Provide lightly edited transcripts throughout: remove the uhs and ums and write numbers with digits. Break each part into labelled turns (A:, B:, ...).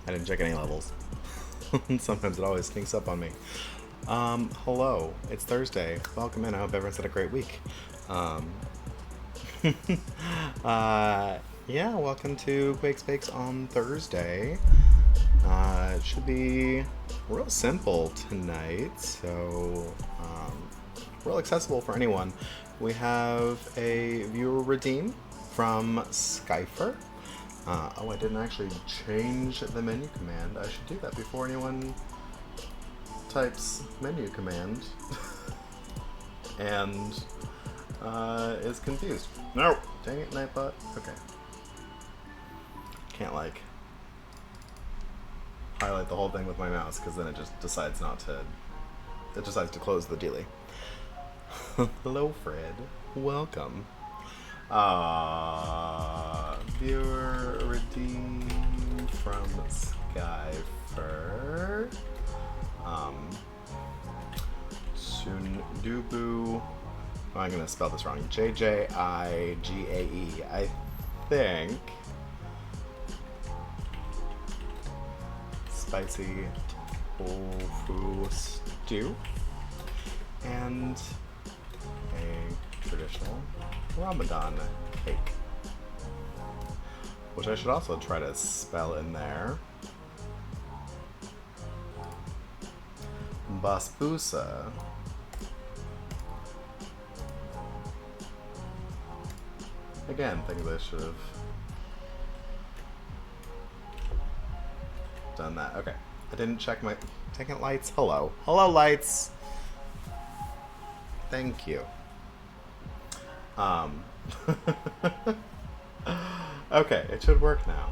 A: I didn't check any levels. Sometimes it always sneaks up on me. Hello. It's Thursday. Welcome in. I hope everyone's had a great week. Um, yeah, welcome to Quakes Bakes on Thursday. It should be real simple tonight, so real accessible for anyone. We have a viewer redeem from Skyfer. Oh, I didn't actually change the menu command. I should do that before anyone types menu command and is confused. No! Dang it, Nightbot. Okay. Can't, like, highlight the whole thing with my mouse, because then it just decides not to... It decides to close the dealie. Hello, Fred. Welcome. Viewer redeemed from Skyfer. Sundubu. Oh, I'm gonna spell this wrong. Jjigae. I think. Spicy tofu stew. And a traditional Ramadan cake, which I should also try to spell in there. Basbousa. Again, things I should have done that. Okay. I didn't check my second lights. Hello. Hello, lights. Thank you. Okay, it should work now.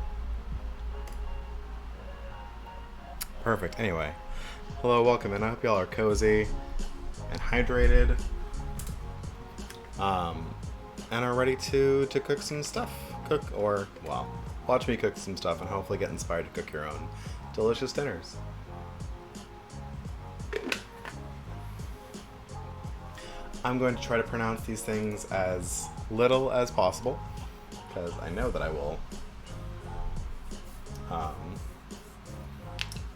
A: Perfect. Anyway, hello, welcome in. I hope y'all are cozy and hydrated, and are ready to cook some stuff. Watch me cook some stuff and hopefully get inspired to cook your own delicious dinners. I'm going to try to pronounce these things as little as possible, because I know that I will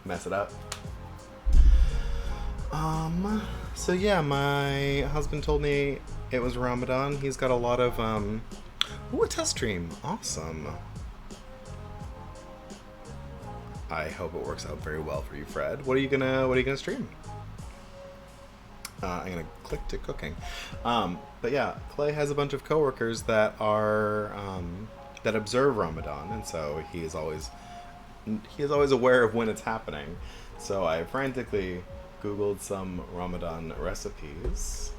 A: mess it up. So yeah, my husband told me it was Ramadan. He's got a lot of, ooh, a test stream. Awesome. I hope it works out very well for you, Fred. What are you gonna stream? I'm gonna click to cooking. But yeah, Clay has a bunch of coworkers that are that observe Ramadan, and so he is always aware of when it's happening. So I frantically Googled some Ramadan recipes,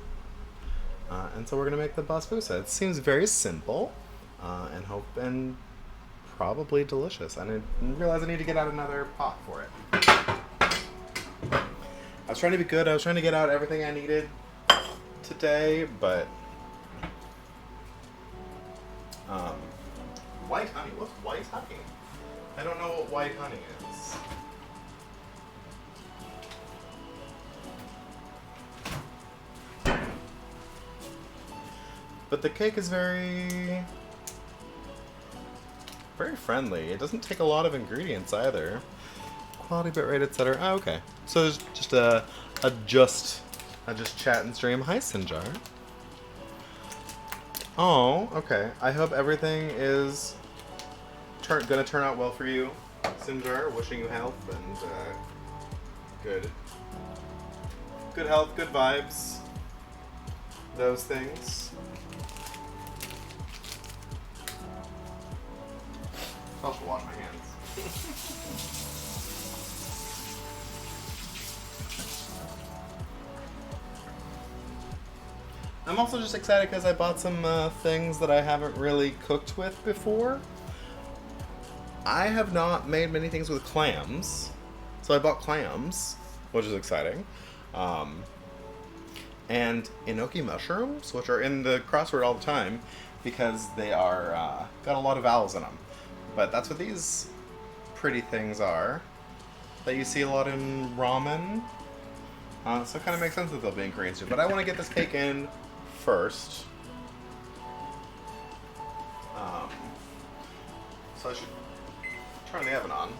A: and so we're gonna make the basbousa. It seems very simple, and probably delicious. I didn't realize I need to get out another pot for it. I was trying to be good. I was trying to get out everything I needed today, but white honey. What's white honey? I don't know what white honey is. But the cake is very friendly. It doesn't take a lot of ingredients either. Quality, bit rate, etc. Oh, okay. So there's just a chat and stream. Hi, Sinjar. Oh, okay. I hope everything is gonna turn out well for you, Sinjar. Wishing you health and good health, good vibes. Those things. I should wash my hands. I'm also just excited because I bought some things that I haven't really cooked with before. I have not made many things with clams, so I bought clams, which is exciting. And enoki mushrooms, which are in the crossword all the time because they are got a lot of vowels in them. But that's what these pretty things are that you see a lot in ramen. So it kind of makes sense that they'll be in Korean too. But I want to get this cake in first. So I should turn the oven on.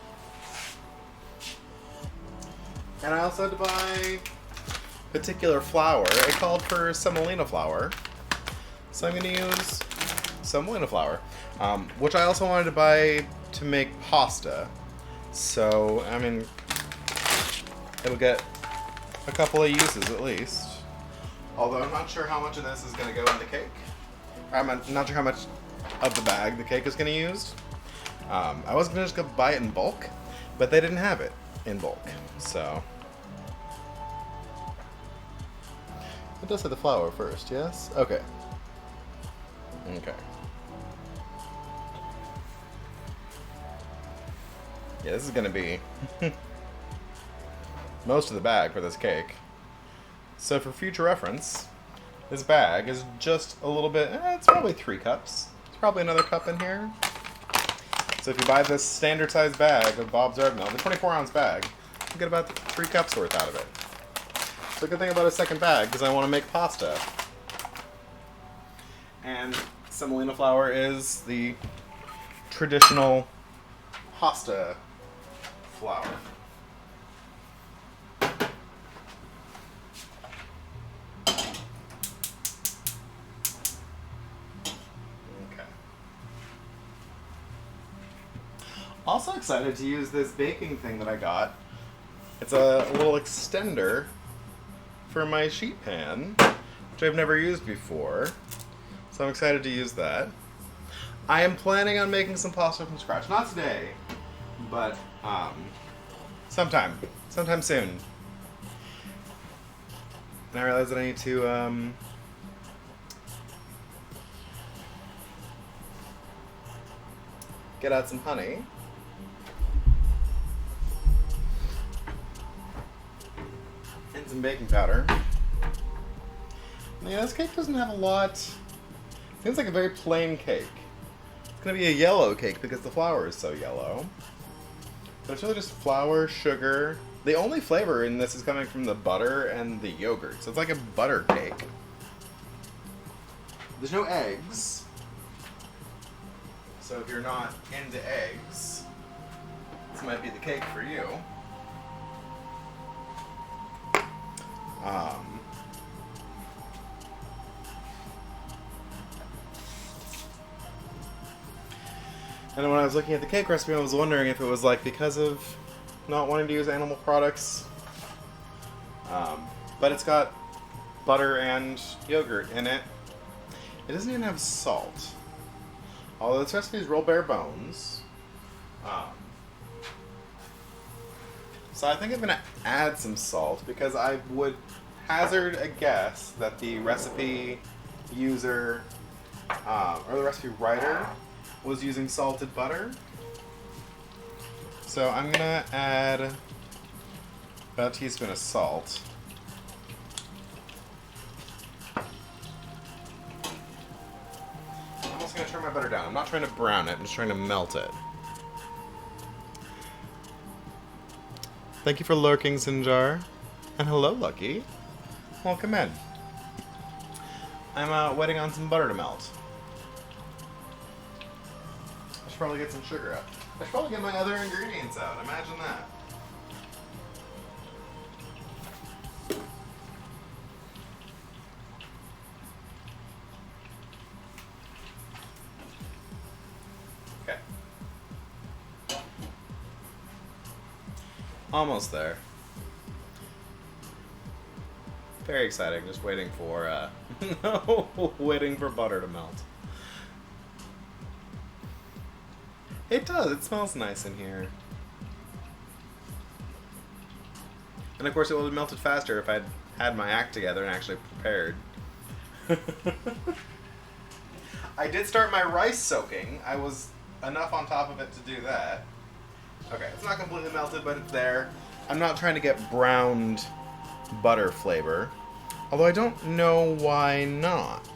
A: And I also had to buy particular flour. It called for semolina flour. So I'm going to use semolina flour, which I also wanted to buy to make pasta. So, I mean, it'll get a couple of uses at least. Although I'm not sure how much of this is going to go in the cake. I'm not sure how much of the bag the cake is going to use. I was going to just go buy it in bulk, but they didn't have it in bulk. So, it does have the flour first, yes? Okay. Okay. Yeah, this is going to be most of the bag for this cake. So for future reference, this bag is just a little bit, it's probably 3 cups. There's probably another cup in here. So if you buy this standard size bag of Bob's Red Mill, the 24-ounce bag, you get about 3 cups worth out of it. So the good thing about a second bag is I want to make pasta. And semolina flour is the traditional pasta flour. Also excited to use this baking thing that I got. It's a little extender for my sheet pan, which I've never used before. So I'm excited to use that. I am planning on making some pasta from scratch. Not today, but sometime soon. And I realized that I need to get out some honey. And some baking powder. Yeah, this cake doesn't have a lot. Seems like a very plain cake. It's gonna be a yellow cake because the flour is so yellow. But it's really just flour, sugar. The only flavor in this is coming from the butter and the yogurt. So it's like a butter cake. There's no eggs. So if you're not into eggs, this might be the cake for you. And when I was looking at the cake recipe, I was wondering if it was like because of not wanting to use animal products. But it's got butter and yogurt in it. It doesn't even have salt. Although this recipe is real bare bones. So I think I'm going to add some salt because I would hazard a guess that the recipe user, or the recipe writer, was using salted butter. So I'm going to add about a teaspoon of salt. I'm also going to turn my butter down. I'm not trying to brown it, I'm just trying to melt it. Thank you for lurking, Sinjar. And hello, Lucky. Welcome in. I'm waiting on some butter to melt. I should probably get some sugar out. I should probably get my other ingredients out. Imagine that. Okay. Almost there. Very exciting. Just waiting for waiting for butter to melt. It does. It smells nice in here. And of course, it would have melted faster if I'd had my act together and actually prepared. I did start my rice soaking. I was enough on top of it to do that. Okay, it's not completely melted, but it's there. I'm not trying to get browned butter flavor. Although I don't know why not.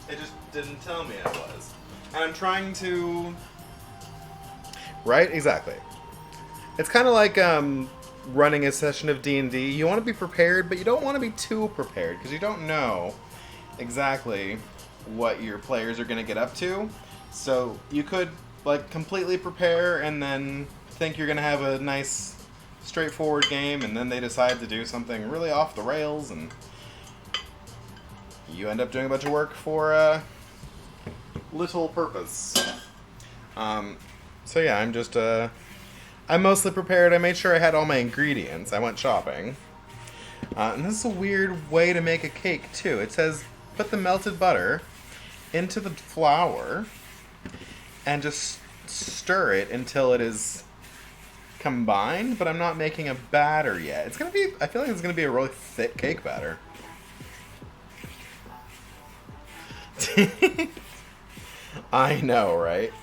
A: It just didn't tell me I was. And I'm trying to... Right? Exactly. It's kind of like running a session of D&D. You want to be prepared, but you don't want to be too prepared, because you don't know exactly what your players are going to get up to. So you could like completely prepare and then think you're going to have a nice straightforward game, and then they decide to do something really off the rails, and you end up doing a bunch of work for little purpose. So yeah, I'm mostly prepared. I made sure I had all my ingredients. I went shopping. And this is a weird way to make a cake, too. It says, put the melted butter into the flour and just stir it until it is combined, but I'm not making a batter yet. I feel like it's going to be a really thick cake batter. I know, right?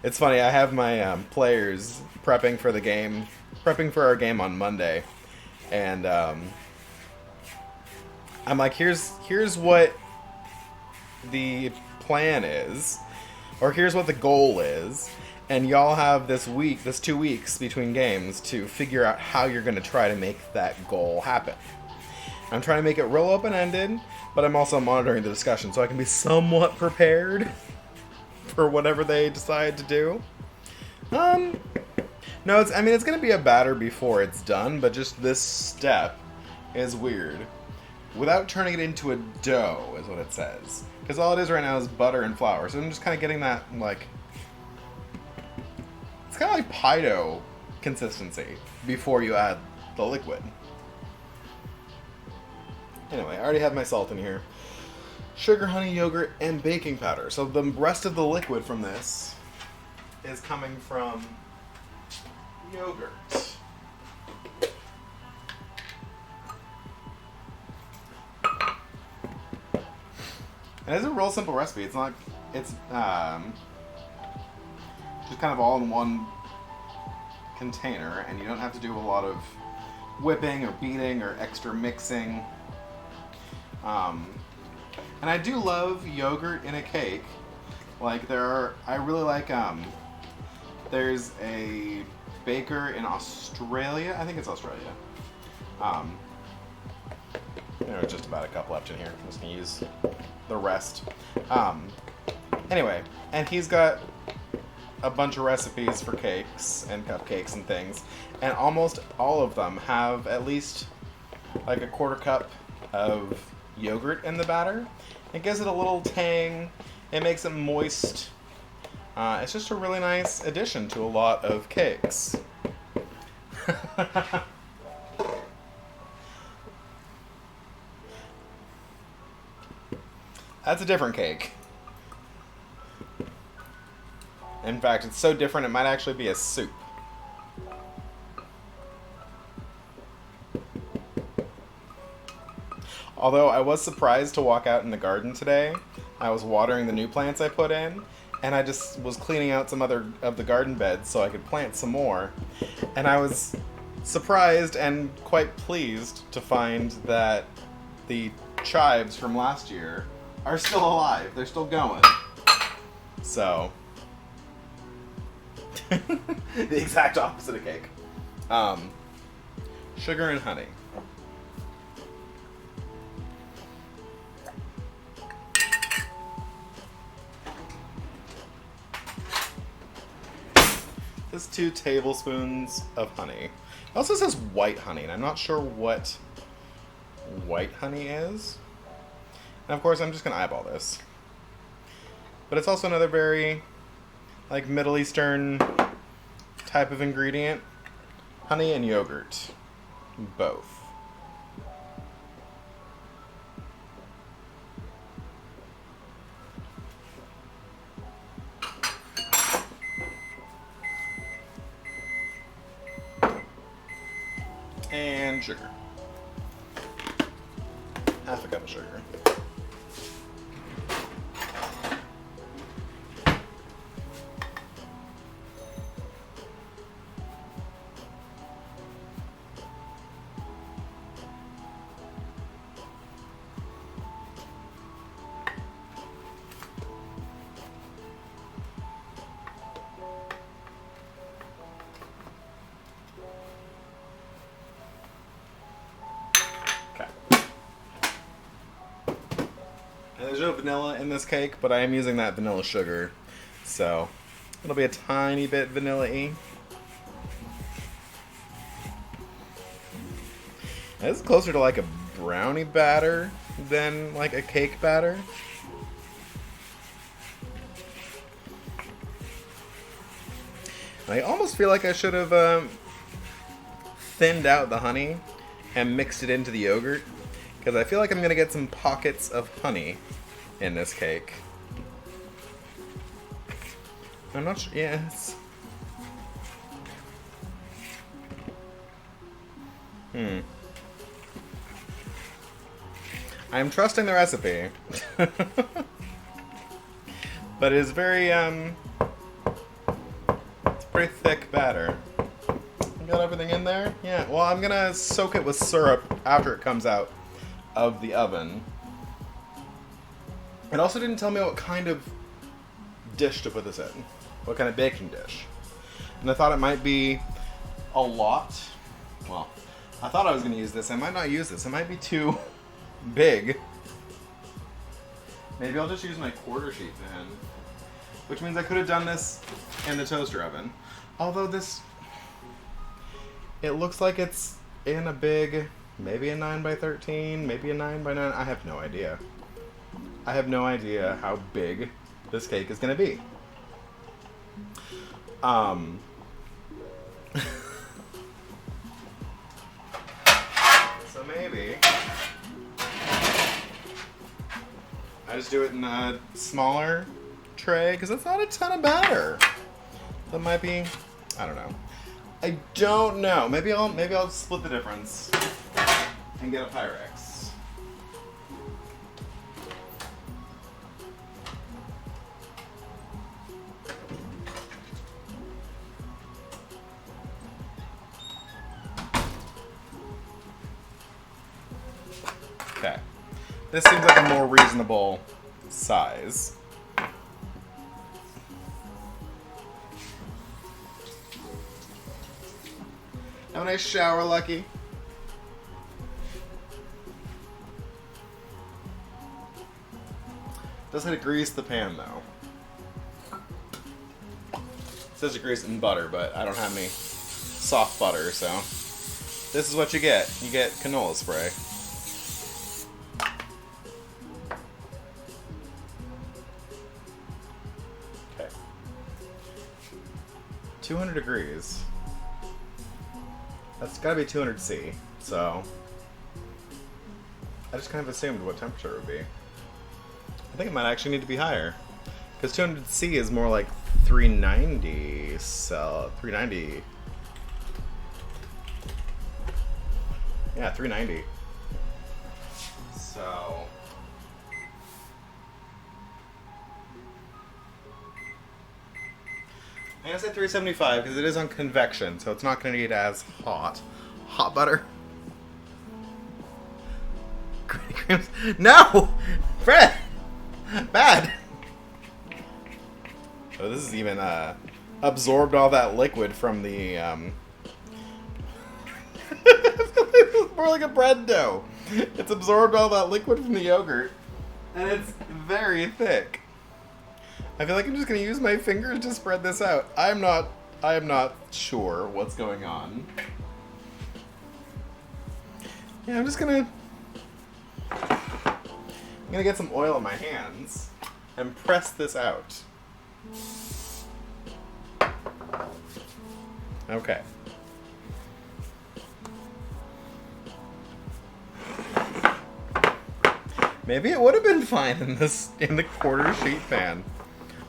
A: It's funny, I have my players prepping for our game on Monday, and I'm like, here's what the plan is, or here's what the goal is, and y'all have this 2 weeks between games to figure out how you're going to try to make that goal happen. I'm trying to make it real open-ended, but I'm also monitoring the discussion so I can be somewhat prepared for whatever they decide to do. No, it's going to be a batter before it's done, but just this step is weird. Without turning it into a dough, is what it says. Because all it is right now is butter and flour. So I'm just kind of getting that, like... It's kind of like pie dough consistency before you add the liquid. Anyway, I already have my salt in here. Sugar, honey, yogurt, and baking powder. So the rest of the liquid from this is coming from yogurt. And it's a real simple recipe. It's just kind of all in one container, and you don't have to do a lot of whipping or beating or extra mixing. And I do love yogurt in a cake. Like I really like, there's a baker in Australia. I think it's Australia. There are just about a cup left in here. I'm just gonna use the rest. Anyway, and he's got a bunch of recipes for cakes and cupcakes and things, and almost all of them have at least like a quarter cup of yogurt in the batter. It gives it a little tang. It makes it moist. It's just a really nice addition to a lot of cakes. That's a different cake. In fact, it's so different it might actually be a soup. Although I was surprised to walk out in the garden today. I was watering the new plants I put in, and I just was cleaning out some other of the garden beds so I could plant some more. And I was surprised and quite pleased to find that the chives from last year are still alive. They're still going. So, the exact opposite of cake. Sugar and honey. This is 2 tablespoons of honey. It also says white honey, and I'm not sure what white honey is. And of course, I'm just going to eyeball this. But it's also another very, like, Middle Eastern type of ingredient. Honey and yogurt. Both. And sugar. Half a cup of sugar. There's no vanilla in this cake, but I am using that vanilla sugar, so it'll be a tiny bit vanilla-y. This is closer to like a brownie batter than like a cake batter. I almost feel like I should have thinned out the honey and mixed it into the yogurt, because I feel like I'm going to get some pockets of honey in this cake. I'm not sure. Yes. I'm trusting the recipe. But it is very, it's a pretty thick batter. Got everything in there? Yeah, well, I'm gonna soak it with syrup after it comes out of the oven. It also didn't tell me what kind of dish to put this in. What kind of baking dish. And I thought it might be a lot. Well, I thought I was gonna use this. I might not use this. It might be too big. Maybe I'll just use my quarter sheet pan. Which means I could have done this in the toaster oven. Although this... It looks like it's in a big, maybe a 9x13, maybe a 9x9. I have no idea. I have no idea how big this cake is going to be. So maybe I just do it in a smaller tray, because it's not a ton of batter. That might be, I don't know. I don't know. Maybe I'll split the difference and get a Pyrex. Okay. This seems like a more reasonable size. Have a nice shower, Lucky. Does have to grease the pan, though. It says to grease it in butter, but I don't have any soft butter, so this is what you get. You get canola spray. Okay. 200 degrees. That's gotta be 200°C, so I just kind of assumed what temperature it would be. I think it might actually need to be higher, because 200°C is more like 390, so 390. Yeah, 390. So I'm gonna say 375 because it is on convection, so it's not gonna get as hot. Hot butter. No, Fred. Bad. Oh, this is even absorbed all that liquid from the. It's more like a bread dough. It's absorbed all that liquid from the yogurt, and it's very thick. I feel like I'm just gonna use my fingers to spread this out. I am not sure what's going on. Yeah, I'm gonna get some oil in my hands and press this out. Okay. Maybe it would have been fine in the quarter sheet pan.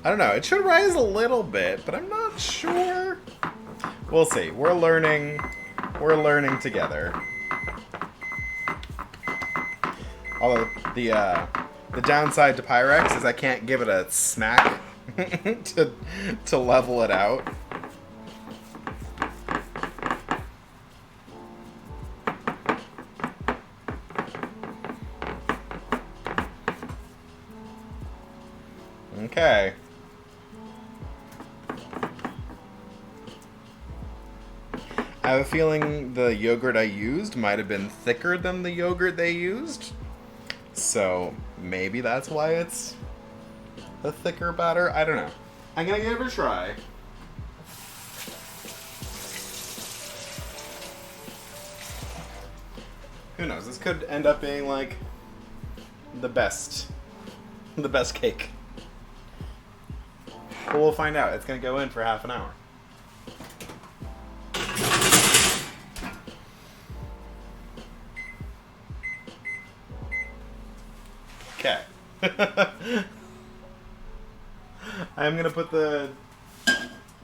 A: I don't know. It should rise a little bit, but I'm not sure. We'll see. We're learning together. Although the downside to Pyrex is I can't give it a smack to level it out. Okay. I have a feeling the yogurt I used might have been thicker than the yogurt they used. So maybe that's why it's a thicker batter. I don't know. I'm gonna give it a try. Who knows? This could end up being like the best cake. But we'll find out. It's gonna go in for half an hour. Okay. I'm gonna put the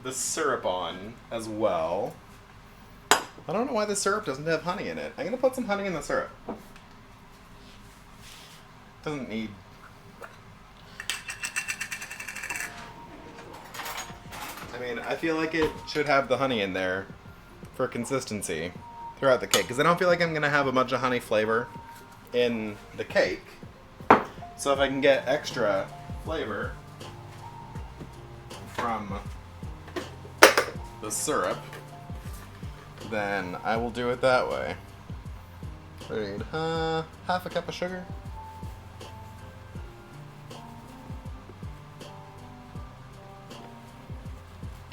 A: syrup on as well. I don't know why the syrup doesn't have honey in it. I'm gonna put some honey in the syrup. Doesn't need. I mean, I feel like it should have the honey in there for consistency throughout the cake, because I don't feel like I'm gonna have a bunch of honey flavor in the cake. So if I can get extra flavor from the syrup, then I will do it that way. I need half a cup of sugar.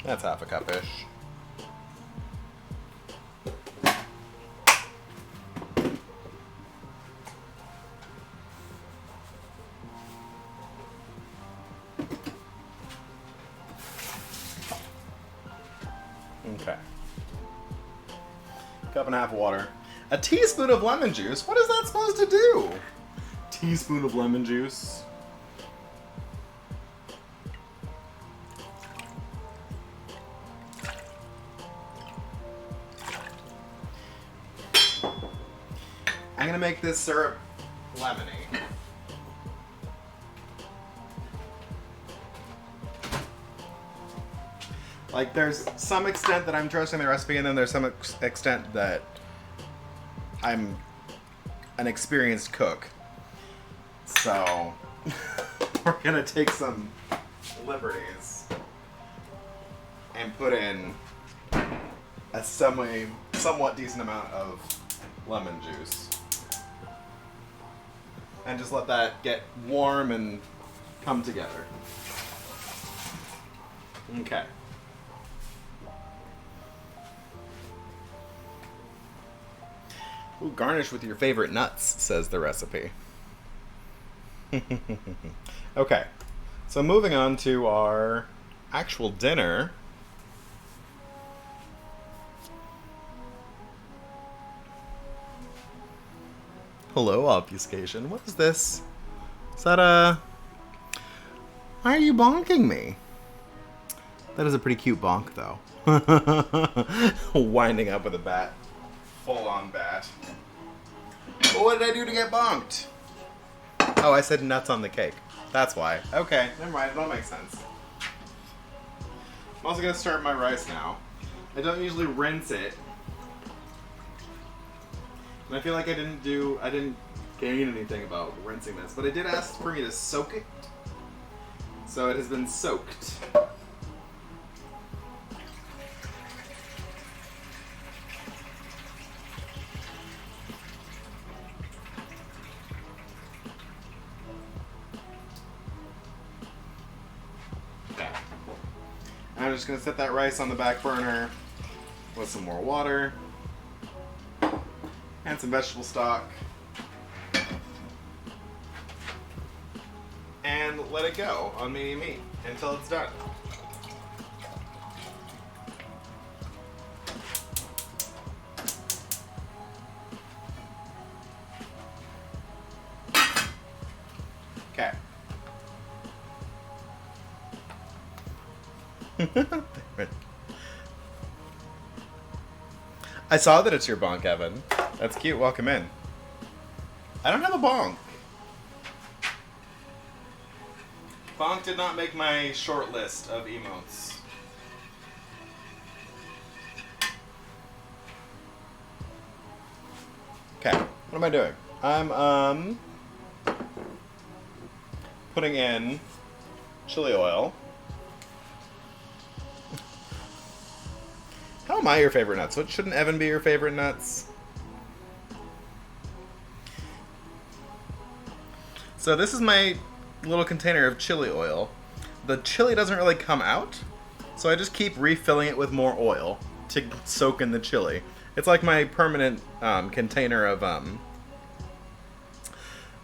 A: That's half a cup-ish. Okay. Cup and a half of water. A teaspoon of lemon juice? What is that supposed to do? Teaspoon of lemon juice. I'm gonna make this syrup lemony. Like, there's some extent that I'm trusting the recipe, and then there's some extent that I'm an experienced cook. So, we're gonna take some liberties and put in a somewhat decent amount of lemon juice. And just let that get warm and come together. Okay. Ooh, garnish with your favorite nuts, says the recipe. Okay, so moving on to our actual dinner. Hello, obfuscation. What is this? Is that a... Why are you bonking me? That is a pretty cute bonk, though. Winding up with a bat. Full-on bat. But what did I do to get bonked? Oh, I said nuts on the cake. That's why. Okay, never mind. It all makes sense. I'm also going to start my rice now. I don't usually rinse it. And I feel like I didn't gain anything about rinsing this, but I did ask for me to soak it. So it has been soaked. Okay. I'm just going to set that rice on the back burner with some more water. And some vegetable stock. And let it go on medium heat until it's done. Okay. I saw that it's your bonk, Evan. That's cute. Welcome in. I don't have a bonk. Bonk did not make my short list of emotes. Okay, what am I doing? I'm putting in chili oil. How am I your favorite nuts? What, shouldn't Evan be your favorite nuts? So this is my little container of chili oil. The chili doesn't really come out, so I just keep refilling it with more oil to soak in the chili. It's like my permanent container of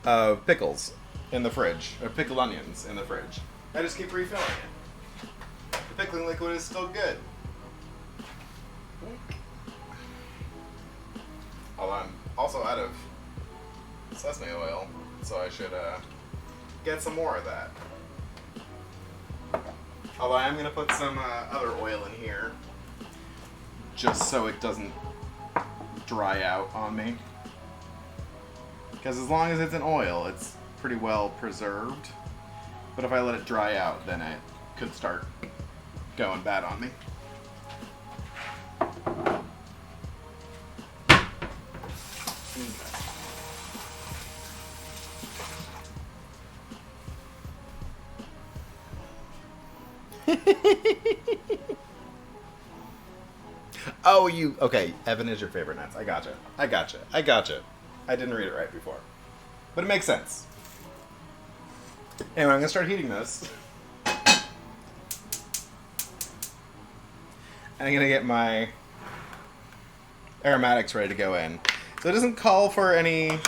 A: of pickles in the fridge, of pickled onions in the fridge. I just keep refilling it. The pickling liquid is still good. Although I'm also out of sesame oil, so I should get some more of that. Although I am going to put some other oil in here, just so it doesn't dry out on me. Because as long as it's in oil, it's pretty well preserved. But if I let it dry out, then it could start going bad on me. Oh, okay, Evan is your favorite nuts. I gotcha. I didn't read it right before. But it makes sense. Anyway, I'm going to start heating this. And I'm going to get my aromatics ready to go in. So it doesn't call for any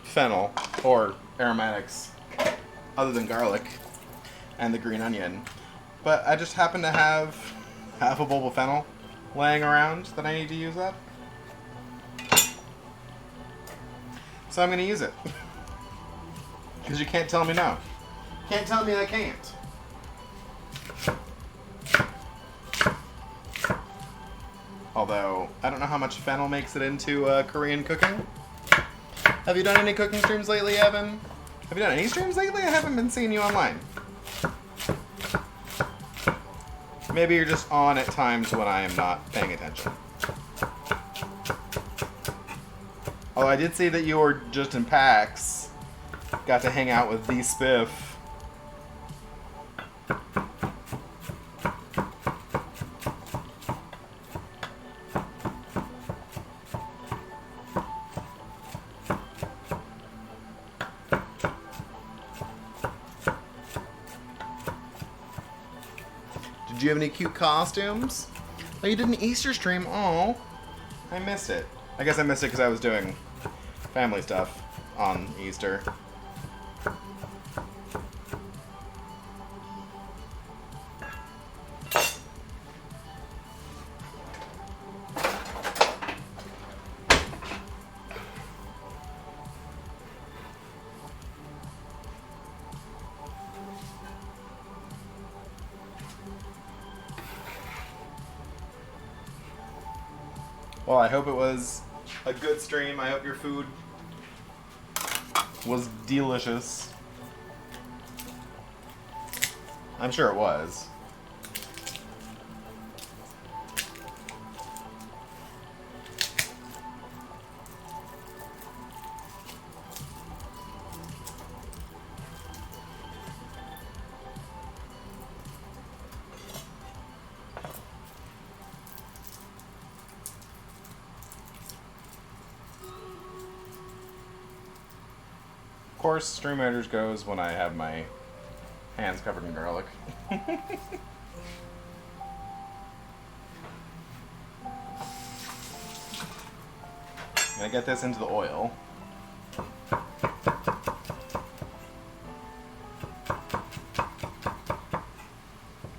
A: fennel or aromatics other than garlic and the green onion. But I just happen to have half a bulb of fennel laying around that I need to use up. So I'm going to use it. Because you can't tell me no. Can't tell me I can't. Although, I don't know how much fennel makes it into Korean cooking. Have you done any cooking streams lately, Evan? Have you done any streams lately? I haven't been seeing you online. Maybe you're just on at times when I am not paying attention. Although I did see that you were just in PAX. Got to hang out with the Spiff. Did you have any cute costumes? Oh, you did an Easter stream. Oh, I missed it. I guess I missed it because I was doing family stuff on Easter. Well, I hope it was a good stream. I hope your food was delicious. I'm sure it was. Of course, Stream Raiders goes when I have my hands covered in garlic. Gonna get this into the oil.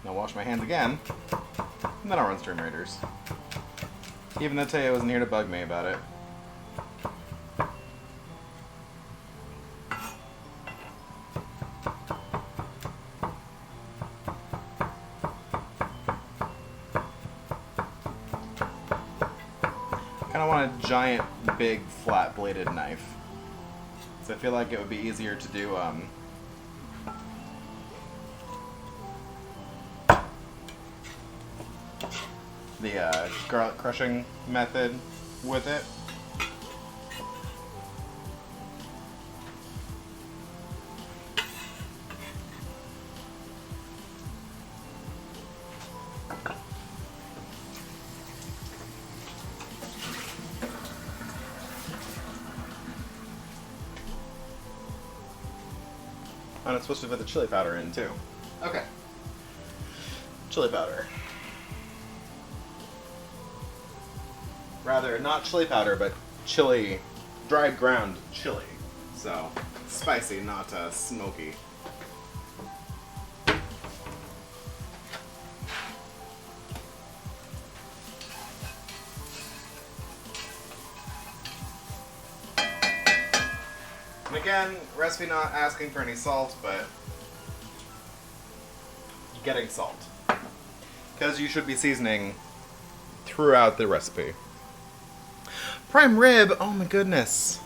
A: Now wash my hands again, and then I'll run Stream Raiders. Even though Teo wasn't here to bug me about it. I want a giant, big, flat-bladed knife. So I feel like it would be easier to do, the garlic crushing method with it. And it's supposed to put the chili powder in, too. Okay. Chili powder. Rather, not chili powder, but chili, dried ground chili. So, spicy, not smoky. And again, recipe not asking for any salt, but getting salt. Because you should be seasoning throughout the recipe. Prime rib, oh my goodness.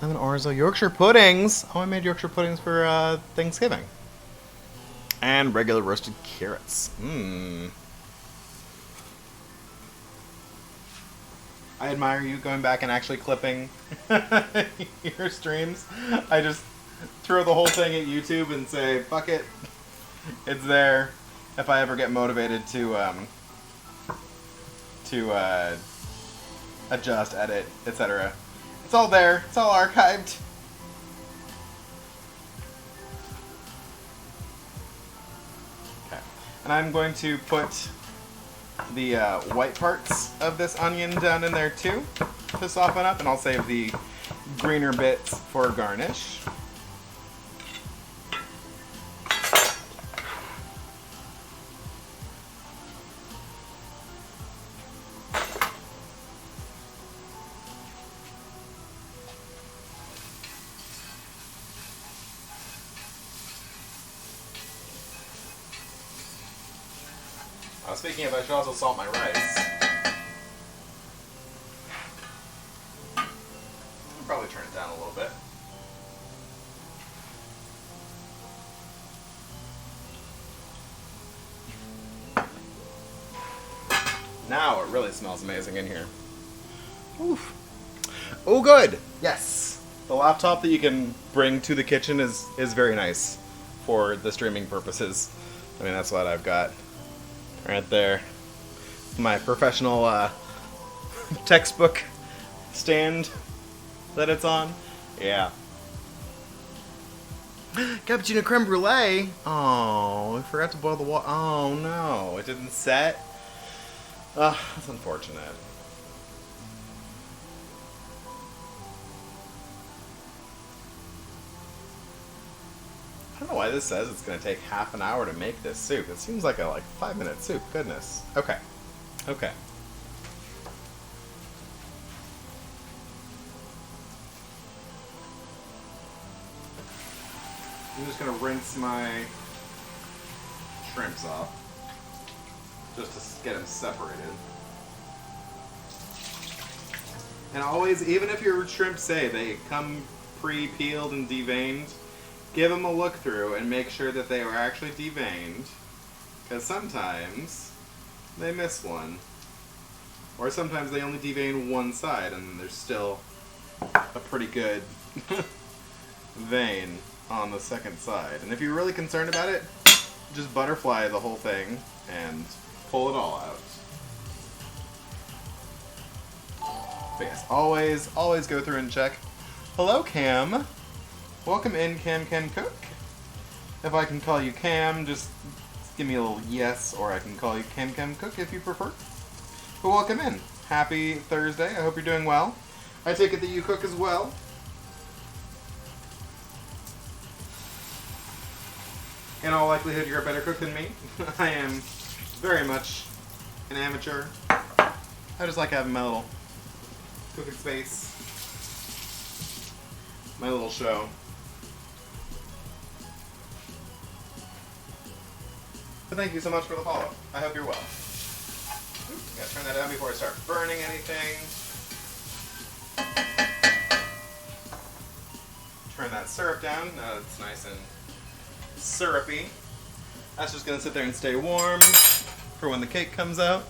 A: Lemon orzo Yorkshire puddings. Oh, I made Yorkshire puddings for Thanksgiving. And regular roasted carrots. Mmm. I admire you going back and actually clipping your streams. I just throw the whole thing at YouTube and say, fuck it. It's there. If I ever get motivated to adjust, edit, etc. It's all there. It's all archived. Okay. And I'm going to put the white parts of this onion down in there too to soften up, and I'll save the greener bits for garnish. Speaking of, I should also salt my rice. I'll probably turn it down a little bit. Now it really smells amazing in here. Oof. Oh, good. Yes. The laptop that you can bring to the kitchen is very nice for the streaming purposes. I mean, that's what I've got. Right there. My professional textbook stand that it's on. Yeah. Cappuccino creme brulee. Oh, I forgot to boil the water. Oh no, it didn't set. That's unfortunate. I don't know why this says it's going to take half an hour to make this soup. It seems like a 5-minute soup. Goodness. Okay. Okay. I'm just going to rinse my shrimps off. Just to get them separated. And always, even if your shrimp say they come pre-peeled and deveined, give them a look through and make sure that they are actually deveined, because sometimes they miss one. Or sometimes they only devein one side and there's still a pretty good vein on the second side. And if you're really concerned about it, just butterfly the whole thing and pull it all out. But yes, always go through and check. Hello, Cam. Welcome in, Cam Can Cook. If I can call you Cam, just give me a little yes, or I can call you Cam Can Cook if you prefer. But welcome in. Happy Thursday. I hope you're doing well. I take it that you cook as well. In all likelihood, you're a better cook than me. I am very much an amateur. I just like having my little cooking space. My little show. But thank you so much for the follow. I hope you're well. Oops, gotta turn that down before I start burning anything. Turn that syrup down. Now it's nice and syrupy. That's just gonna sit there and stay warm for when the cake comes out.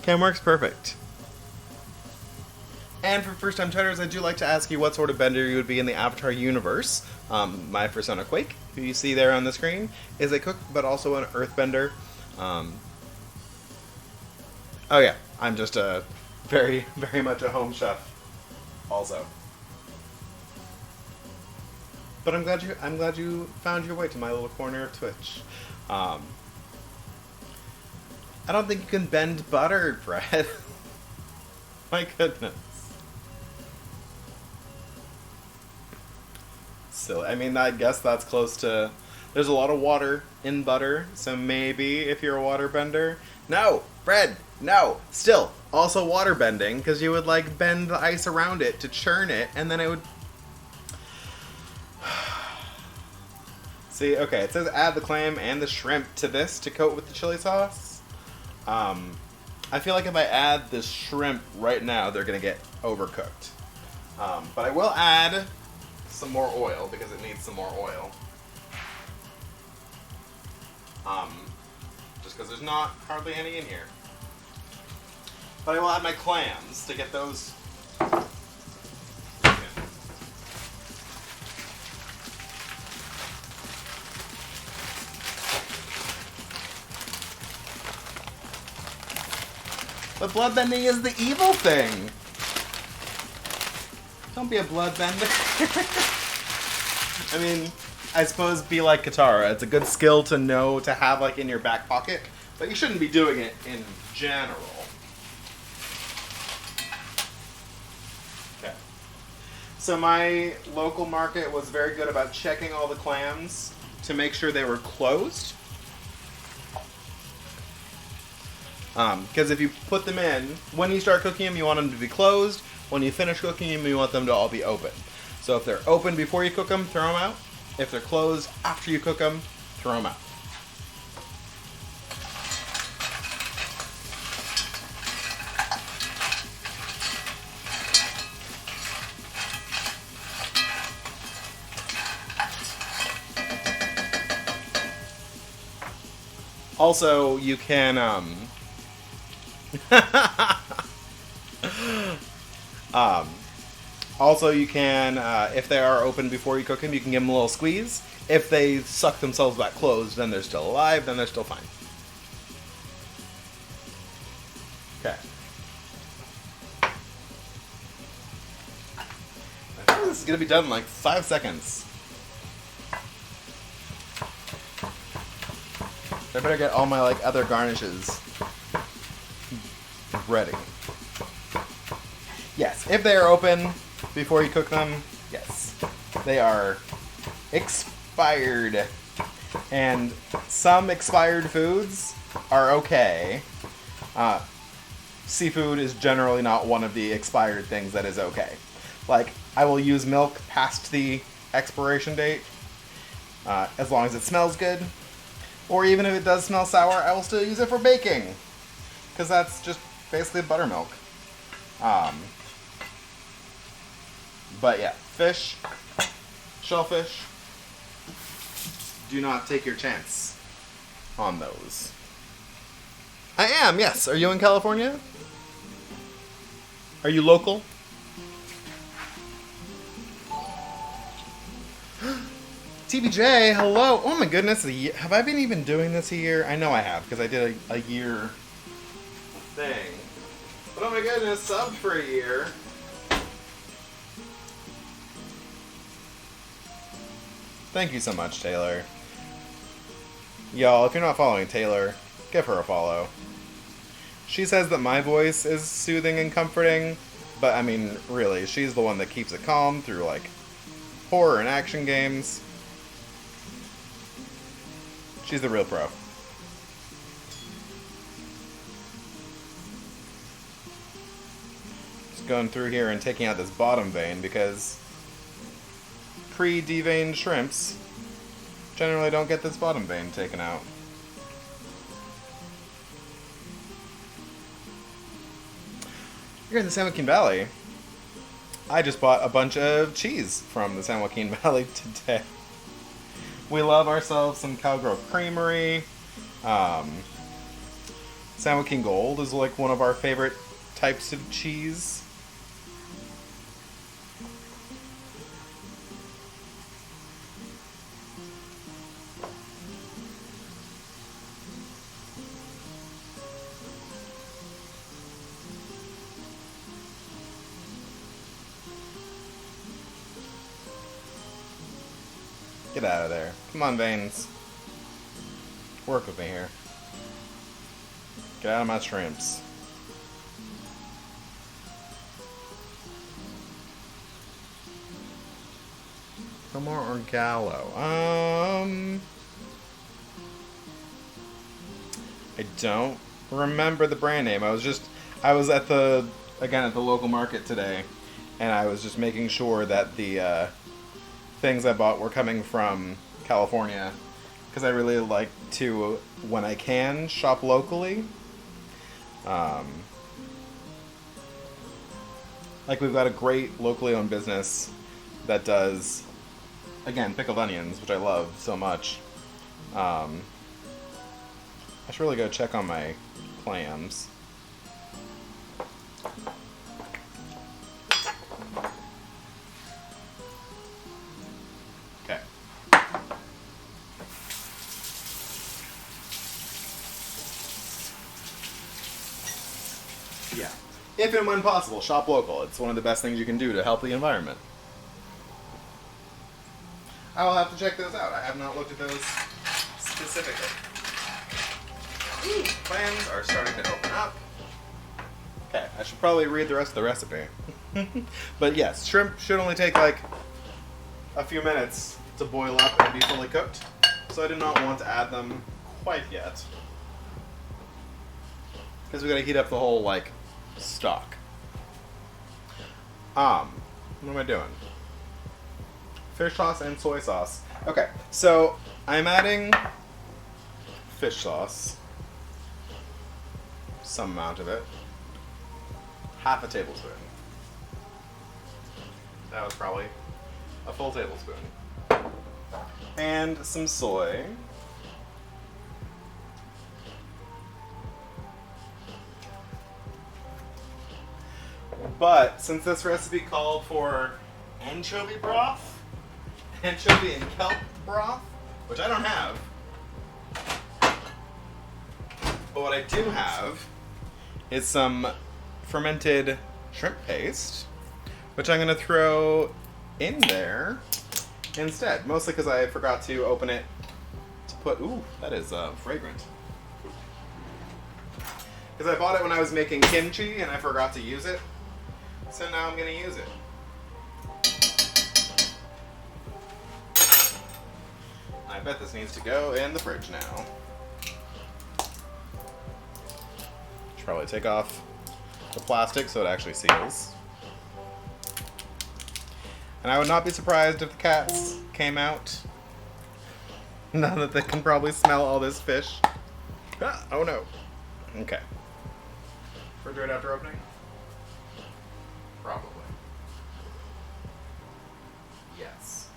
A: Cam works perfect. And for first-time chatters, I do like to ask you what sort of bender you would be in the Avatar universe. My persona Quake, who you see there on the screen, is a cook, but also an earthbender. Oh yeah, I'm just a very much a home chef, also. But I'm glad you found your way to my little corner of Twitch. I don't think you can bend buttered bread. My goodness. silly. I mean, I guess that's close to. There's a lot of water in butter, so maybe if you're a waterbender. No, bread. No, still also water bending because you would like bend the ice around it to churn it, and then it would. See, okay, it says add the clam and the shrimp to this to coat with the chili sauce. I feel like if I add the shrimp right now, they're gonna get overcooked. But I will add some more oil because it needs some more oil. Just because there's not hardly any in here. But I will add my clams to get those. But bloodbending is the evil thing. Don't be a bloodbender. I mean, I suppose be like Katara. It's a good skill to know to have like in your back pocket, but you shouldn't be doing it in general. Okay. So my local market was very good about checking all the clams to make sure they were closed. Because if you put them in, when you start cooking them, you want them to be closed. When you finish cooking them, you want them to all be open. So if they're open before you cook them, throw them out. If they're closed after you cook them, throw them out. Also, you can, if they are open before you cook them, you can give them a little squeeze. If they suck themselves back closed, then they're still alive, then they're still fine. Okay. I think this is going to be done in like 5 seconds. I better get all my like other garnishes ready. Yes, if they are open before you cook them, yes, they are expired. And some expired foods are okay. Seafood is generally not one of the expired things that is okay. Like, I will use milk past the expiration date, as long as it smells good. Or even if it does smell sour, I will still use it for baking. Because that's just basically buttermilk. But yeah, fish, shellfish, do not take your chance on those. I am, yes. Are you in California? Are you local? TBJ, hello. Oh my goodness, have I been even doing this a year? I know I have, because I did a year thing. But oh my goodness, subbed for a year. Thank you so much, Taylor. Y'all, if you're not following Taylor, give her a follow. She says that my voice is soothing and comforting, but I mean, really, she's the one that keeps it calm through, like, horror and action games. She's the real pro. Just going through here and taking out this bottom vein because pre-deveined shrimps generally don't get this bottom vein taken out. You're in the San Joaquin Valley. I just bought a bunch of cheese from the San Joaquin Valley today. We love ourselves some Cowgrove Creamery. San Joaquin Gold is like one of our favorite types of cheese. Get out of there. Come on, Veins. Work with me here. Get out of my shrimps. Fillmore or Gallo? I don't remember the brand name. I was at the local market today, and I was just making sure that the things I bought were coming from California, because I really like to, when I can, shop locally. Like, we've got a great locally owned business that does, again, pickled onions, which I love so much. I should really go check on my clams. Okay. Yeah. If and when possible, shop local. It's one of the best things you can do to help the environment. I will have to check those out. I have not looked at those specifically. Ooh, clams are starting to open up. Okay, I should probably read the rest of the recipe. But yes, shrimp should only take like a few minutes to boil up and be fully cooked. So I do not want to add them quite yet, because we gotta heat up the whole like stock. What am I doing? Fish sauce and soy sauce. Okay, so I'm adding fish sauce. Some amount of it. Half a tablespoon. That was probably a full tablespoon. And some soy. But since this recipe called for anchovy broth, anchovy and kelp broth, which I don't have, but what I do have is some fermented shrimp paste, which I'm going to throw in there instead. Mostly because I forgot to open it to put... Ooh, that is fragrant. Because I bought it when I was making kimchi and I forgot to use it. So now I'm going to use it. I bet this needs to go in the fridge now. Should probably take off the plastic so it actually seals. And I would not be surprised if the cats came out now that they can probably smell all this fish. Ah, oh no. Okay. Refrigerate after opening? Probably. Yes.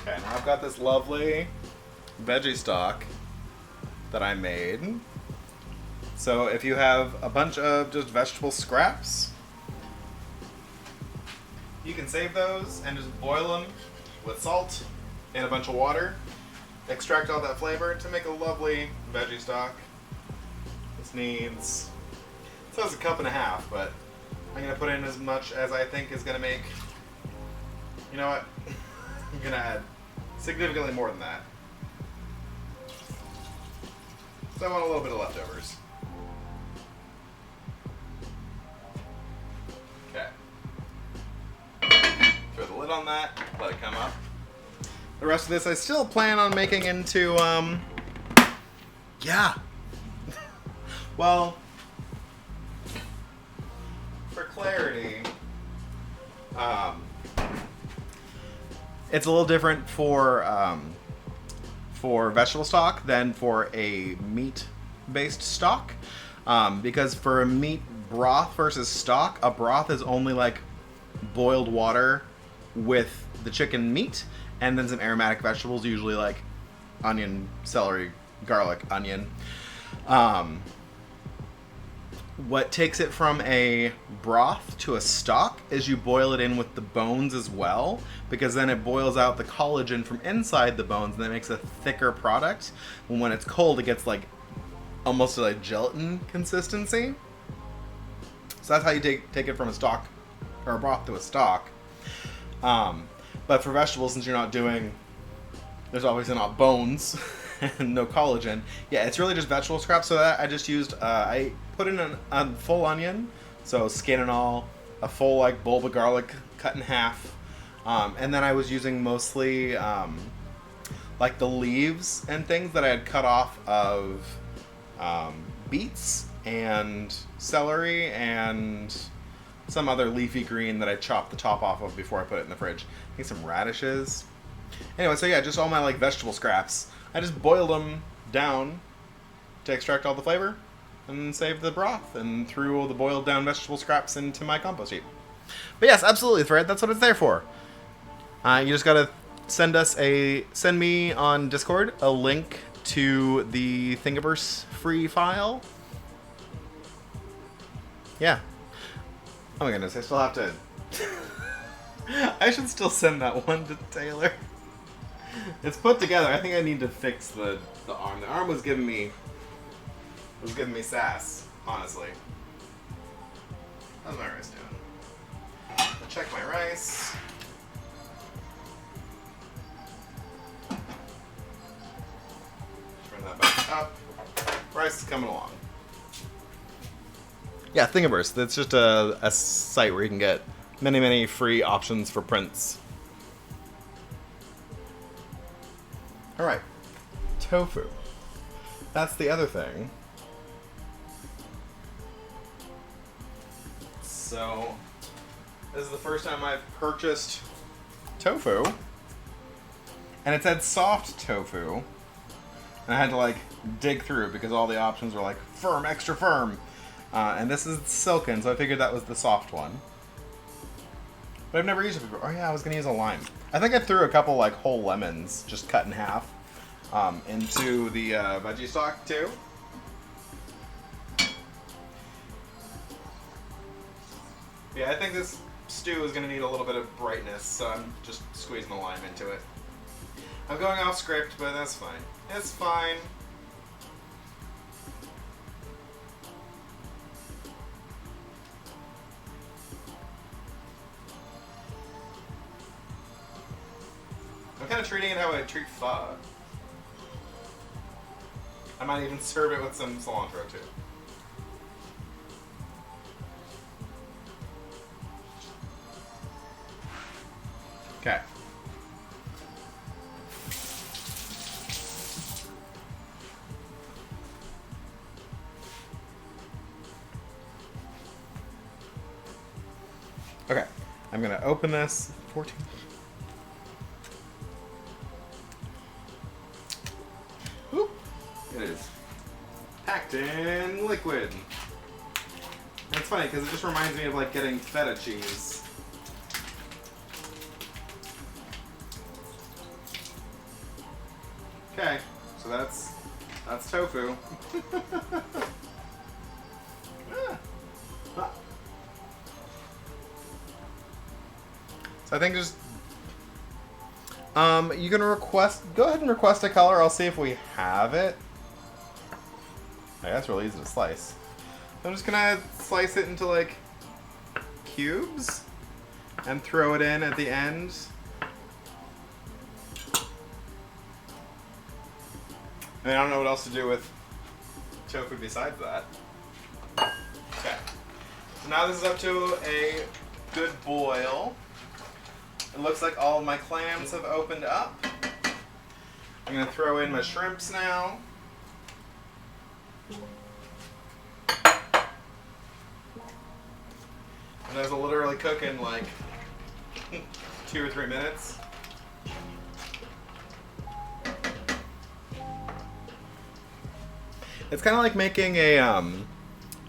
A: Okay, now I've got this lovely veggie stock that I made. So if you have a bunch of just vegetable scraps, you can save those and just boil them with salt and a bunch of water. Extract all that flavor to make a lovely veggie stock. This needs, it says a cup and a half, but I'm going to put in as much as I think is going to make, you know what, I'm going to add significantly more than that. So I want a little bit of leftovers. Okay. Throw the lid on that, let it come up. The rest of this I still plan on making into, yeah. Well, for clarity, it's a little different for vegetable stock than for a meat-based stock. Because for a meat broth versus stock, a broth is only like boiled water with the chicken meat and then some aromatic vegetables, usually like onion, celery, garlic, onion. what takes it from a broth to a stock is you boil it in with the bones as well, because then it boils out the collagen from inside the bones and that makes a thicker product. And when it's cold, it gets like almost like gelatin consistency. So that's how you take it from a stock or a broth to a stock. But for vegetables, since you're not doing, there's obviously not bones and no collagen. Yeah, it's really just vegetable scraps. So that I just used, I put in a full onion, so skin and all, a full like bulb of garlic cut in half, and then I was using mostly like the leaves and things that I had cut off of beets and celery and some other leafy green that I chopped the top off of before I put it in the fridge. I think some radishes. Anyway, so yeah, just all my like vegetable scraps. I just boiled them down to extract all the flavor and save the broth and threw all the boiled down vegetable scraps into my compost heap. But yes, absolutely, Thread. That's what it's there for. You just gotta send me on Discord a link to the Thingiverse free file. Yeah. Oh my goodness, I still have to... I should still send that one to Taylor. It's put together. I think I need to fix the arm. The arm was giving me sass, honestly. How's my rice doing? I'll check my rice. Turn that back up. Rice is coming along. Yeah, Thingiverse. That's just a site where you can get many, many free options for prints. Alright. Tofu. That's the other thing. So, this is the first time I've purchased tofu. And it said soft tofu. And I had to like dig through because all the options were like firm, extra firm. And this is silken, so I figured that was the soft one. But I've never used it before. Oh yeah, I was going to use a lime. I think I threw a couple like whole lemons, just cut in half, into the veggie stock too. Yeah, I think this stew is going to need a little bit of brightness, so I'm just squeezing the lime into it. I'm going off script, but that's fine. It's fine. I'm kind of treating it how I treat pho. I might even serve it with some cilantro too. Okay. Okay. I'm gonna open this. 14. Whoop. It is packed in liquid. And it's funny because it just reminds me of like getting feta cheese. Okay, so that's tofu. So I think just you can go ahead and request a color. I'll see if we have it. That's really easy to slice. I'm just gonna slice it into like cubes and throw it in at the end. I mean, I don't know what else to do with tofu besides that. Okay. So now this is up to a good boil. It looks like all of my clams have opened up. I'm going to throw in my shrimps now. And those will literally cook in like 2 or 3 minutes. It's kind of like making a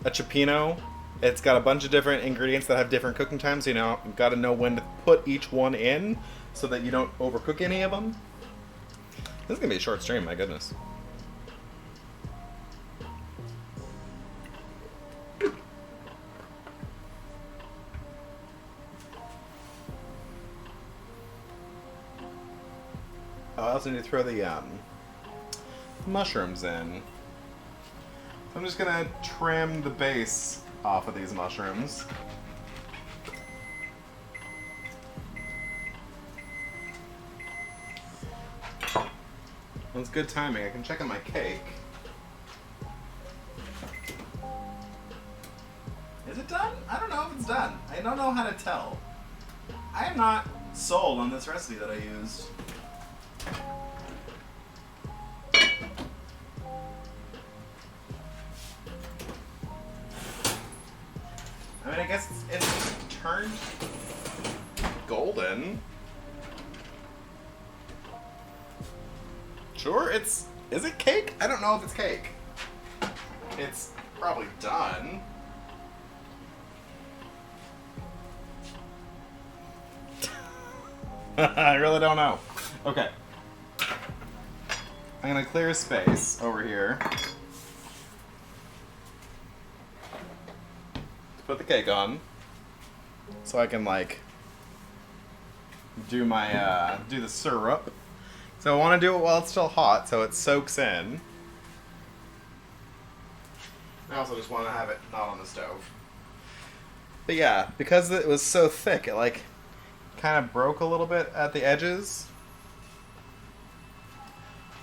A: cioppino. It's got a bunch of different ingredients that have different cooking times. So, you know, you've got to know when to put each one in so that you don't overcook any of them. This is going to be a short stream, my goodness. Oh, I also need to throw the mushrooms in. So I'm just gonna trim the base off of these mushrooms. Well, it's good timing. I can check on my cake. Is it done? I don't know if it's done. I don't know how to tell. I am not sold on this recipe that I used. I mean, I guess it's turned golden. Sure, is it cake? I don't know if it's cake. It's probably done. I really don't know. Okay. I'm gonna clear space over here to put the cake on, so I can like do my do the syrup. So I want to do it while it's still hot, so it soaks in. I also just want to have it not on the stove. But yeah, because it was so thick, it like kind of broke a little bit at the edges.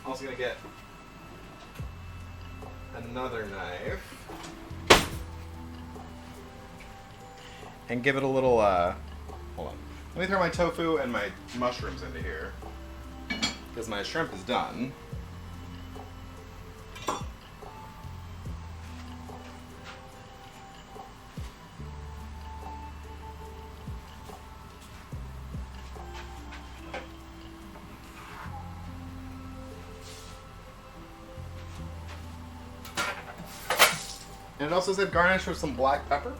A: I'm also gonna get another knife and give it a little hold on. Let me throw my tofu and my mushrooms into here, because my shrimp is done. And it also said garnish with some black pepper.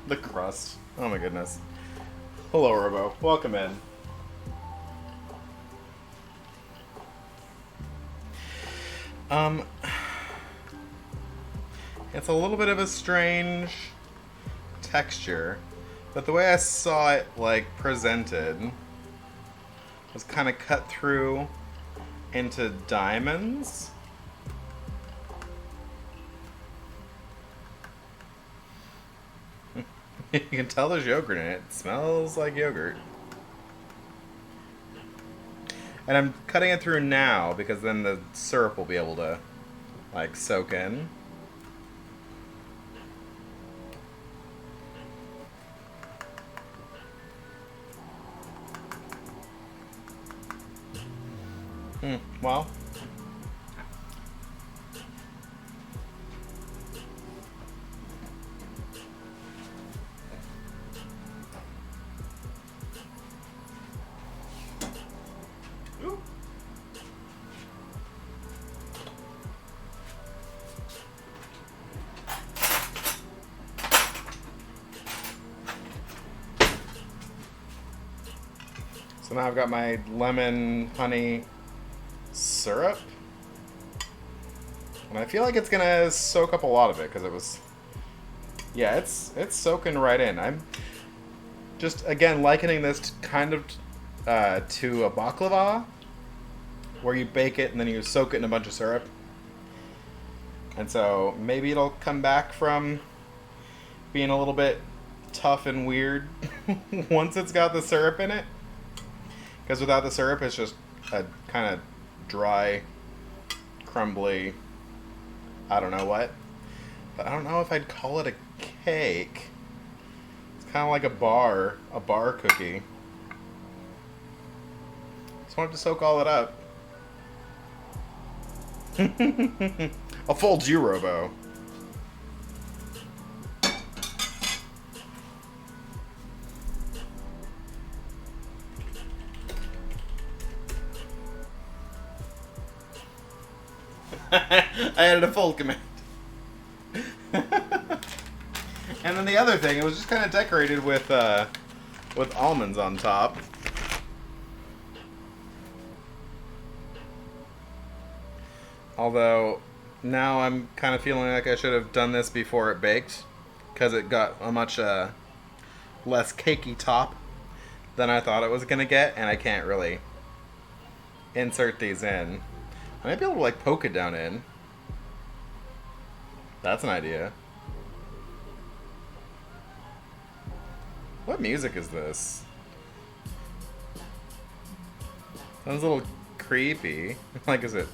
A: The crust. Oh my goodness. Hello, Robo. Welcome in. It's a little bit of a strange texture, but the way I saw it, like, presented was kind of cut through into diamonds. You can tell there's yogurt in it. It smells like yogurt. And I'm cutting it through now because then the syrup will be able to, like, soak in. Well. So now I've got my lemon honey syrup, and I feel like it's gonna soak up a lot of it because it was, yeah, it's soaking right in. I'm just again likening this to kind of to a baklava, where you bake it and then you soak it in a bunch of syrup, and so maybe it'll come back from being a little bit tough and weird once it's got the syrup in it. Because without the syrup, it's just a kind of dry, crumbly, I don't know what. But I don't know if I'd call it a cake. It's kind of like a bar cookie. Just wanted to soak all it up. I'll fold you, Robo. I added a fold command. And then the other thing, it was just kind of decorated with almonds on top. Although, now I'm kind of feeling like I should have done this before it baked, because it got a much less cakey top than I thought it was going to get, and I can't really insert these in. I might be able to, like, poke it down in. That's an idea. What music is this? Sounds a little creepy. Like, is it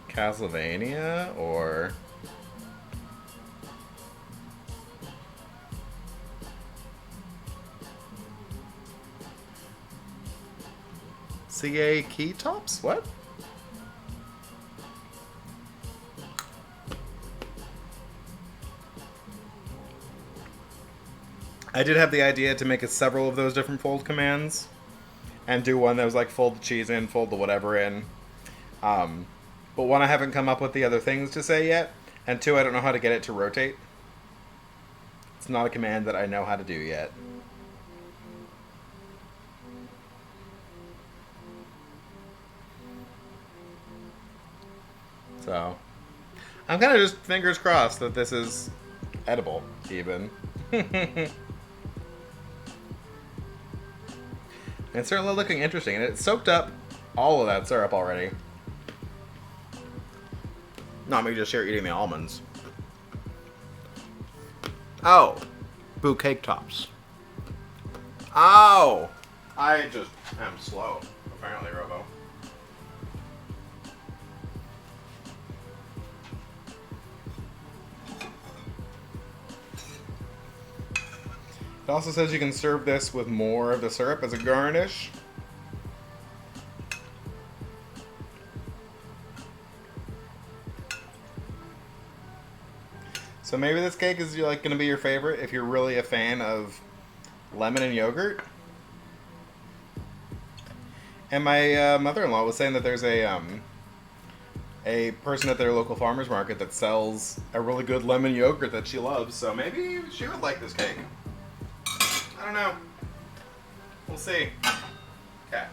A: Castlevania or... CA key tops? What? I did have the idea to make several of those different fold commands and do one that was like fold the cheese in, fold the whatever in. But one, I haven't come up with the other things to say yet, and two, I don't know how to get it to rotate. It's not a command that I know how to do yet. So, I'm kind of just fingers crossed that this is edible, even. It's certainly looking interesting, and it soaked up all of that syrup already. Not me just here eating the almonds. Oh, boo cake tops. Oh, I just am slow, apparently, Robo. It also says you can serve this with more of the syrup as a garnish. So maybe this cake is like going to be your favorite if you're really a fan of lemon and yogurt. And my mother-in-law was saying that there's a person at their local farmer's market that sells a really good lemon yogurt that she loves. So maybe she would like this cake. I don't know. We'll see. Okay.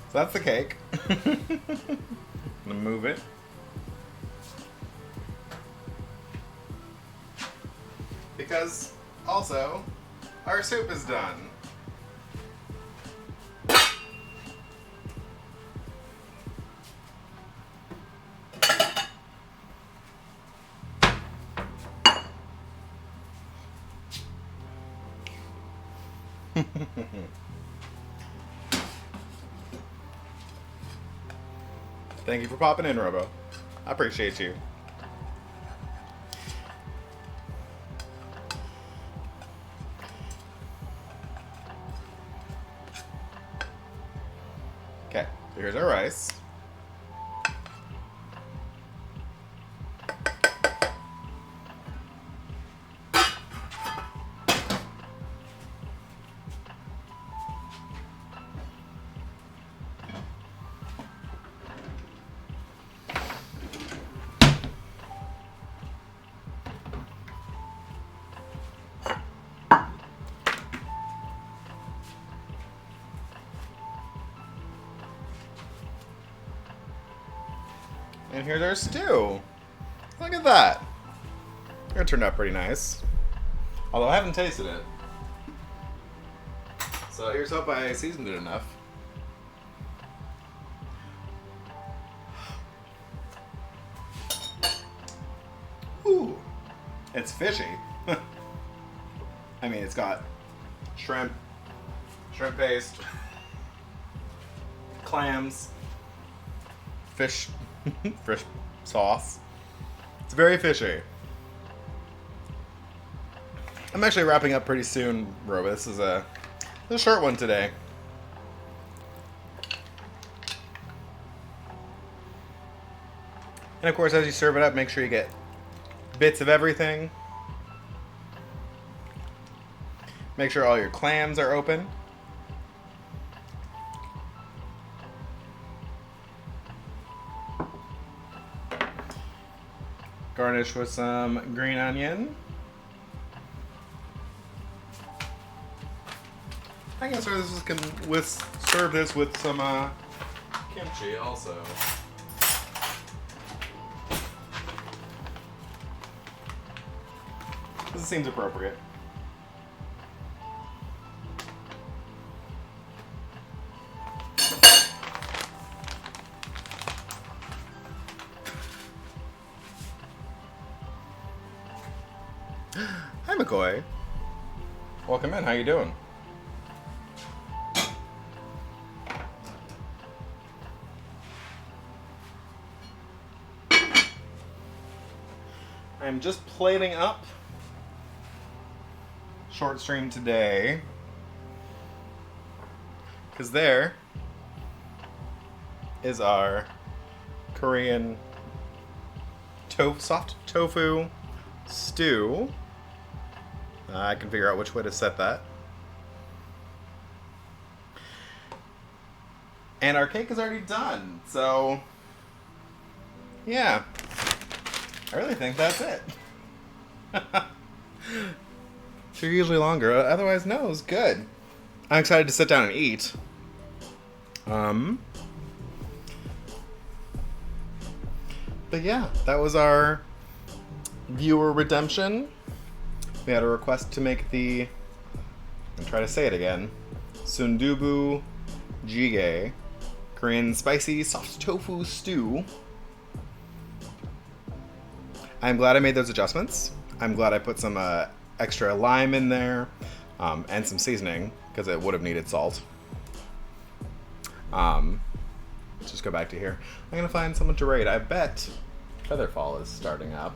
A: So that's the cake. I'm gonna move it. Because, also, our soup is done. Thank you for popping in, Robo. I appreciate you. Okay, so here's our rice. And here's our stew. Look at that. It turned out pretty nice. Although I haven't tasted it. So here's hope I seasoned it enough. Ooh. It's fishy. I mean, it's got shrimp paste, clams, fish sauce. It's very fishy. I'm actually wrapping up pretty soon, Roba. This is a short one today. And of course, as you serve it up, make sure you get bits of everything. Make sure all your clams are open. Garnish with some green onion. I can serve this with some kimchi also. This seems appropriate. Hi, McCoy. Welcome in. How you doing? I'm just plating up. Short stream today. Because there is our Korean soft tofu stew. I can figure out which way to set that. And our cake is already done. So, yeah. I really think that's it. They're usually longer. Otherwise, no, it was good. I'm excited to sit down and eat. But yeah, that was our viewer redemption. We had a request to make and try to say it again, Sundubu Jjigae, Korean spicy soft tofu stew. I'm glad I made those adjustments. I'm glad I put some extra lime in there and some seasoning because it would have needed salt. Let's just go back to here. I'm going to find someone to raid. I bet Featherfall is starting up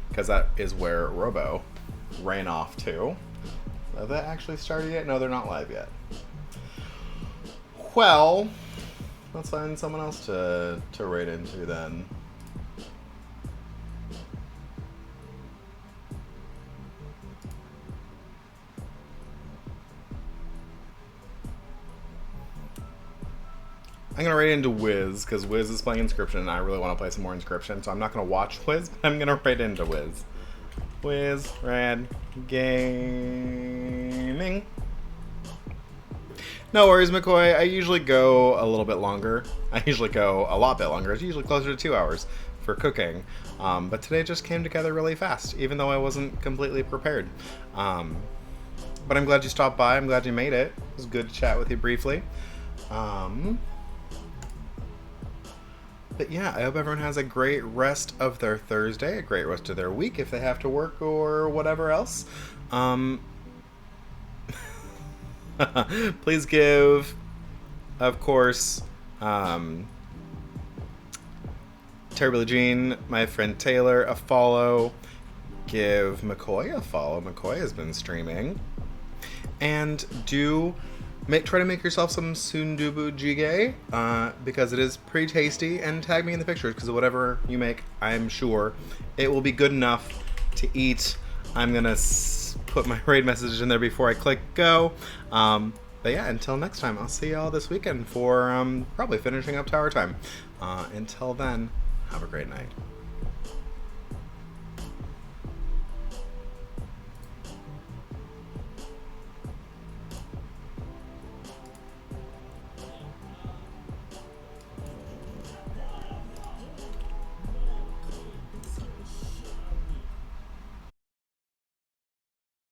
A: because that is where Robo ran off to. Have they actually started yet? No, they're not live yet. Well, let's find someone else to raid into then. I'm going to raid into Wiz, because Wiz is playing Inscription, and I really want to play some more Inscription, so I'm not going to watch Wiz, but I'm going to raid into Wiz. Wiz, Rad, Gaming. No worries, McCoy. I usually go a little bit longer. I usually go a lot bit longer. It's usually closer to 2 hours for cooking. But today just came together really fast, even though I wasn't completely prepared. But I'm glad you stopped by. I'm glad you made it. It was good to chat with you briefly. But yeah, I hope everyone has a great rest of their Thursday, a great rest of their week if they have to work or whatever else. Please give, of course, Terribly Jean, my friend Taylor, a follow. Give McCoy a follow. McCoy has been streaming. And try to make yourself some Sundubu Jjigae, because it is pretty tasty, and tag me in the pictures, because whatever you make, I'm sure it will be good enough to eat. I'm going to put my raid message in there before I click go. But yeah, until next time, I'll see y'all this weekend for probably finishing up Tower Time. Until then, have a great night.